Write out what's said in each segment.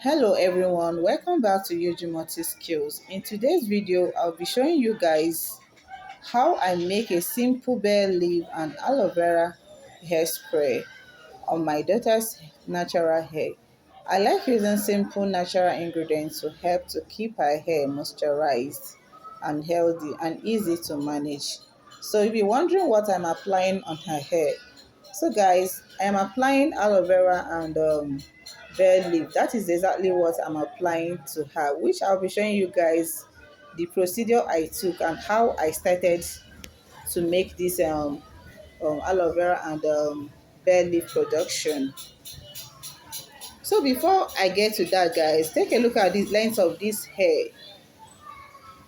Hello everyone, welcome back to UG Multi Skills. In today's video, I'll be showing you guys how I make a simple bare leaf and aloe vera hairspray on my daughter's natural hair. I like using simple natural ingredients to help to keep her hair moisturized and healthy and easy to manage. So if you're wondering what I'm applying on her hair, so guys, I am applying aloe vera and bare leaf. That is exactly what I'm applying to her, which I'll be showing you guys the procedure I took and how I started to make this aloe vera and bare leaf production. So before I get to that, guys, take a look at the length of this hair.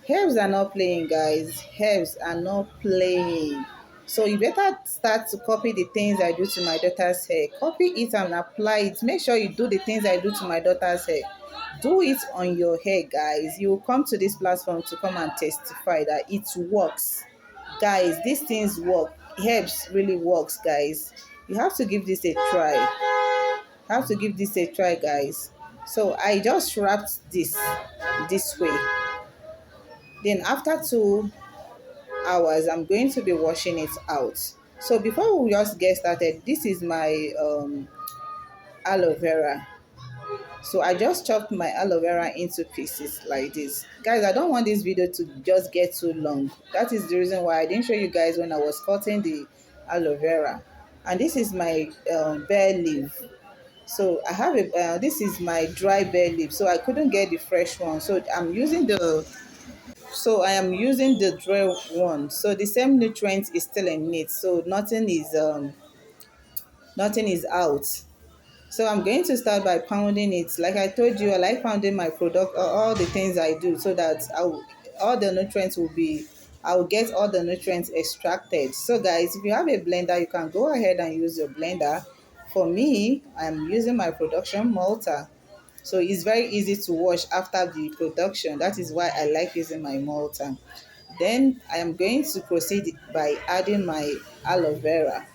Herbs are not playing, guys. Herbs are not playing. So you better start to copy the things I do to my daughter's hair. Copy it and apply it. Make sure you do the things I do to my daughter's hair. Do it on your hair, guys. You will come to this platform to come and testify that it works. Guys, these things work. Herbs really works, guys. You have to give this a try. Have to give this a try, guys. So I just wrapped this way. Then after 2 hours, I'm going to be washing it out. So before we just get started, this is my aloe vera. So I just chopped my aloe vera into pieces like this. Guys, I don't want this video to just get too long. That is the reason why I didn't show you guys when I was cutting the aloe vera. And this is my bare leaf. So I have this is my dry bare leaf. So I couldn't get the fresh one. So I am using the dry one. So the same nutrient is still in it. So nothing is out. So I'm going to start by pounding it. Like I told you, I like pounding my product, all the things I do, so that all the nutrients will be, I will get all the nutrients extracted. So guys, if you have a blender, you can go ahead and use your blender. For me, I'm using my production mortar. So it's very easy to wash after the production. That is why I like using my mortar. Then I am going to proceed by adding my aloe vera.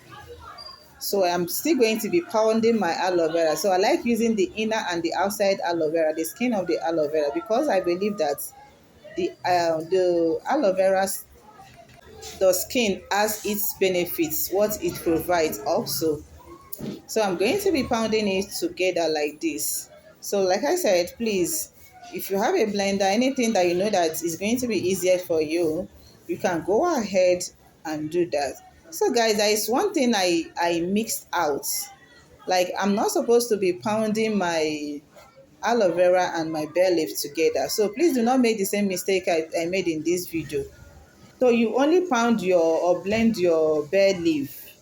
So I'm still going to be pounding my aloe vera. So I like using the inner and the outside aloe vera, the skin of the aloe vera, because I believe that the aloe vera, the skin has its benefits, what it provides also. So I'm going to be pounding it together like this. So like I said, please, if you have a blender, anything that you know that is going to be easier for you, you can go ahead and do that. So guys, there is one thing I mixed out. Like, I'm not supposed to be pounding my aloe vera and my bare leaf together. So please do not make the same mistake I made in this video. So you only pound your or blend your bare leaf.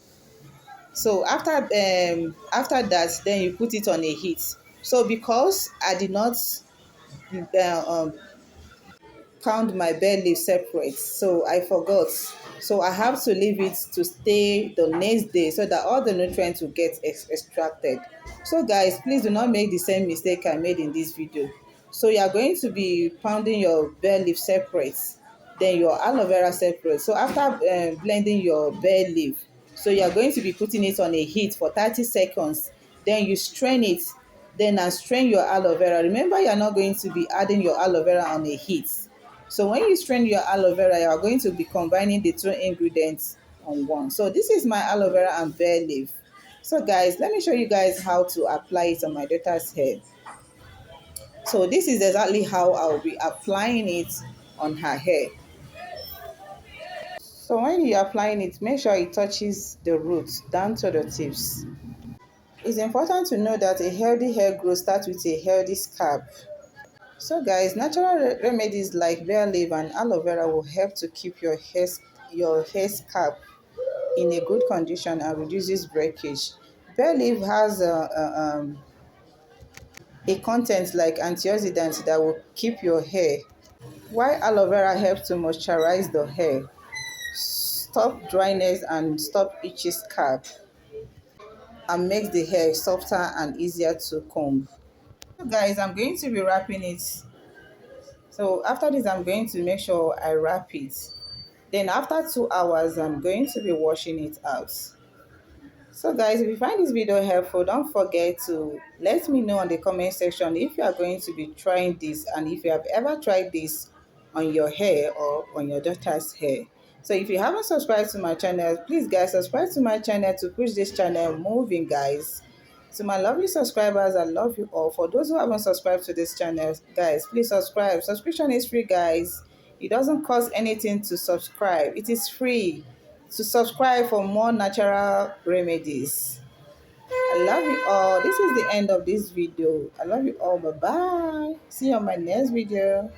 So after that, then you put it on a heat. So because I did not pound my bare leaf separate, so I forgot. So I have to leave it to stay the next day so that all the nutrients will get extracted. So guys, please do not make the same mistake I made in this video. So you are going to be pounding your bare leaf separate, then your aloe vera separate. So after blending your bare leaf, so you are going to be putting it on a heat for 30 seconds. Then you strain it, then strain your aloe vera. Remember, you are not going to be adding your aloe vera on a heat. So when you strain your aloe vera, you are going to be combining the two ingredients on one. So this is my aloe vera and bare leaf. So guys, let me show you guys how to apply it on my daughter's hair. So this is exactly how I'll be applying it on her hair. So when you're applying it, make sure it touches the roots down to the tips. It's important to know that a healthy hair growth starts with a healthy scalp. So guys, natural remedies like bare leaf and aloe vera will help to keep your hair scalp in a good condition and reduces breakage. Bare leaf has a content like antioxidants that will keep your hair, while aloe vera helps to moisturize the hair, stop dryness and stop itchy scalp, and makes the hair softer and easier to comb. So guys, I'm going to be wrapping it. So after this, I'm going to make sure I wrap it. Then after 2 hours, I'm going to be washing it out. So guys, if you find this video helpful, don't forget to let me know in the comment section if you are going to be trying this and if you have ever tried this on your hair or on your daughter's hair. So if you haven't subscribed to my channel, please guys subscribe to my channel to push this channel moving, guys. To my lovely subscribers, I love you all. For those who haven't subscribed to this channel, guys, please subscribe. Subscription is free, guys. It doesn't cost anything to subscribe. It is free to subscribe for more natural remedies. I love you all. This is the end of this video. I love you all. Bye bye. See you on my next video.